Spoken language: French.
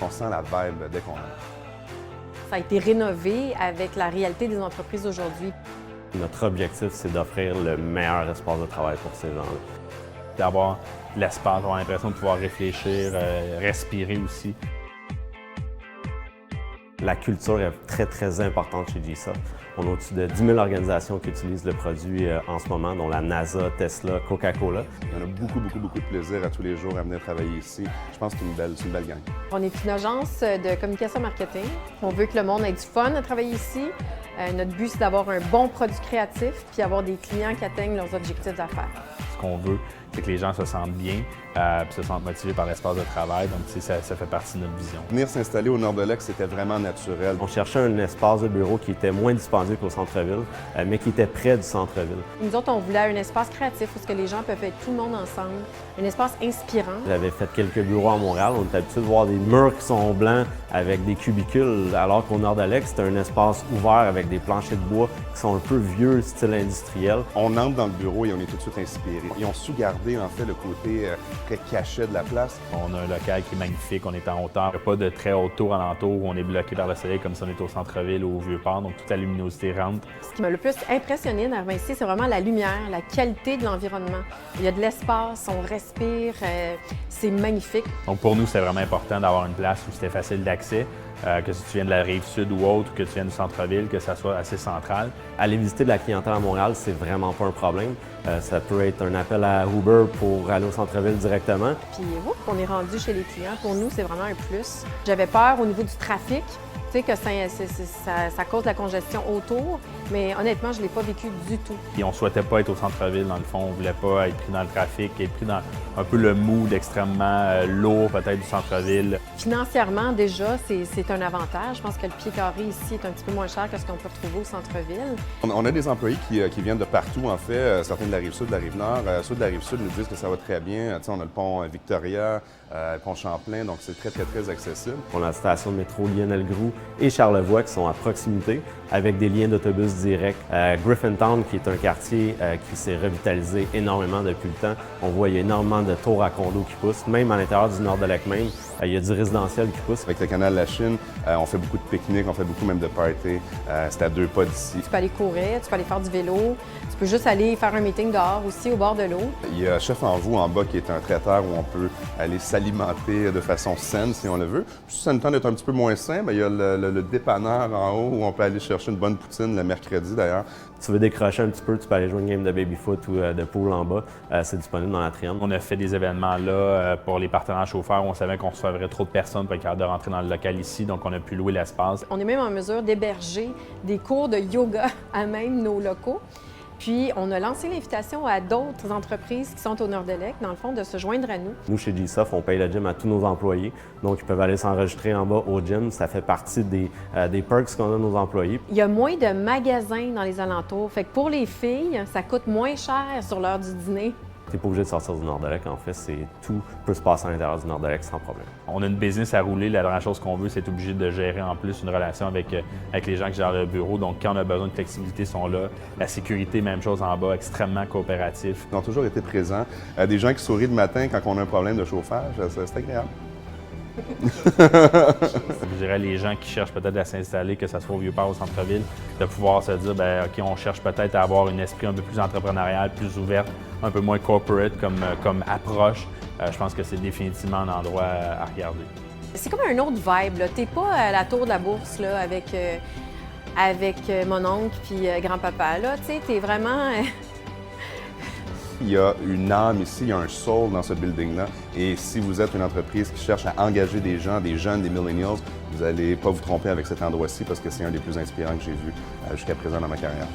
On sent la vibe dès qu'on entre. Ça a été rénové avec la réalité des entreprises aujourd'hui. Notre objectif, c'est d'offrir le meilleur espace de travail pour ces gens-là. D'avoir de l'espace, avoir l'impression de pouvoir réfléchir, respirer aussi. La culture est très, très importante chez GSoft. On a au-dessus de 10 000 organisations qui utilisent le produit en ce moment, dont la NASA, Tesla, Coca-Cola. On a beaucoup de plaisir à tous les jours à venir travailler ici. Je pense que c'est une belle gang. On est une agence de communication marketing. On veut que le monde ait du fun à travailler ici. Notre but, c'est d'avoir un bon produit créatif puis avoir des clients qui atteignent leurs objectifs d'affaires. Ce qu'on veut, c'est que les gens se sentent bien puis se sentent motivés par l'espace de travail. Donc, ça fait partie de notre vision. Venir s'installer au nord de l'Est, c'était vraiment naturel. On cherchait un espace de bureau qui était moins dispendieux qu'au centre-ville, mais qui était près du centre-ville. Nous autres, on voulait un espace créatif où les gens peuvent être tout le monde ensemble, un espace inspirant. J'avais fait quelques bureaux à Montréal. On est habitué de voir des murs qui sont blancs avec des cubicules, alors qu'au nord de l'Est, c'est un espace ouvert avec des planchers de bois qui sont un peu vieux, style industriel. On entre dans le bureau et on est tout de suite inspiré. Ils ont su garder, en fait, le côté très caché de la place. On a un local qui est magnifique, on est en hauteur. Il n'y a pas de très haute tour alentour où on est bloqué par le soleil comme si on était au centre-ville ou au Vieux-Port, donc toute la luminosité rentre. Ce qui m'a le plus impressionné dans Vinci, c'est vraiment la lumière, la qualité de l'environnement. Il y a de l'espace, on respire, c'est magnifique. Donc pour nous, c'est vraiment important d'avoir une place où c'était facile d'accès, que si tu viens de la Rive-Sud ou autre, que tu viens du centre-ville, que ça soit assez central. Aller visiter de la clientèle à Montréal, c'est vraiment pas un problème. Ça peut être un appel à Uber pour aller au centre-ville directement. Puis, on est rendu chez les clients. Pour nous, c'est vraiment un plus. J'avais peur au niveau du trafic, tu sais, que ça cause la congestion autour, mais honnêtement, je ne l'ai pas vécu du tout. Et on ne souhaitait pas être au centre-ville, dans le fond. On ne voulait pas être pris dans le trafic, être pris dans un peu le mood extrêmement lourd, peut-être, du centre-ville. Financièrement, déjà, c'est un avantage. Je pense que le pied carré ici est un petit peu moins cher que ce qu'on peut retrouver au centre-ville. On a des employés qui viennent de partout, en fait. Certains de la Rive-Sud, de la Rive-Nord. Ceux de la Rive-Sud nous disent que ça va très bien. Tu sais, on a le pont Victoria, le pont Champlain, donc c'est très accessible. On a la station de métro Lionel-Groulx et Charlevoix qui sont à proximité, avec des liens d'autobus directs. Griffintown, qui est un quartier qui s'est revitalisé énormément depuis le temps. On voit il y a énormément de tours à condos qui poussent. Même à l'intérieur du nord de lac Maine, il y a du résidentiel qui pousse. Avec le canal de la Chine, on fait beaucoup de pique-niques, on fait beaucoup même de parties. C'est à 2 pas d'ici. Tu peux aller courir, tu peux aller faire du vélo, tu peux juste aller faire un meeting dehors aussi, au bord de l'eau. Il y a Chef en Vous en bas qui est un traiteur où on peut aller s'alimenter de façon saine si on le veut. Puis si ça nous tente d'être un petit peu moins sain, bien, il y a le dépanneur en haut où on peut aller chercher une bonne poutine le mercredi d'ailleurs. Tu veux décrocher un petit peu, tu peux aller jouer une game de baby-foot ou de pool en bas. C'est disponible dans l'atrium. On a fait des événements là pour les partenaires chauffeurs. On savait qu'on recevrait trop de personnes pour être capable de rentrer dans le local ici, donc on a pu louer l'espace. On est même en mesure d'héberger des cours de yoga à même nos locaux. Puis, on a lancé l'invitation à d'autres entreprises qui sont au nord de l'Est, dans le fond, de se joindre à nous. Nous, chez GSoft, on paye le gym à tous nos employés. Donc, ils peuvent aller s'enregistrer en bas au gym. Ça fait partie des perks qu'on a de nos employés. Il y a moins de magasins dans les alentours. Fait que pour les filles, ça coûte moins cher sur l'heure du dîner. Tu n'es pas obligé de sortir du Nord-de-Lac. En fait, tout peut se passer à l'intérieur du Nord-de-Lac sans problème. On a une business à rouler. La dernière chose qu'on veut, c'est être obligé de gérer en plus une relation avec les gens qui gèrent le bureau. Donc, quand on a besoin de flexibilité, ils sont là. La sécurité, même chose en bas, extrêmement coopératif. Ils ont toujours été présents. Des gens qui sourient le matin quand on a un problème de chauffage, c'est agréable. Je dirais les gens qui cherchent peut-être à s'installer, que ce soit au Vieux-Port ou au centre-ville, de pouvoir se dire, bien, OK, on cherche peut-être à avoir un esprit un peu plus entrepreneurial, plus ouvert, un peu moins corporate comme approche. Je pense que c'est définitivement un endroit à regarder. C'est comme un autre vibe. Tu n'es pas à la tour de la bourse là, avec mon oncle puis grand-papa. Tu es vraiment... Il y a une âme ici, il y a un soul dans ce building-là. Et si vous êtes une entreprise qui cherche à engager des gens, des jeunes, des millennials, vous n'allez pas vous tromper avec cet endroit-ci parce que c'est un des plus inspirants que j'ai vu jusqu'à présent dans ma carrière.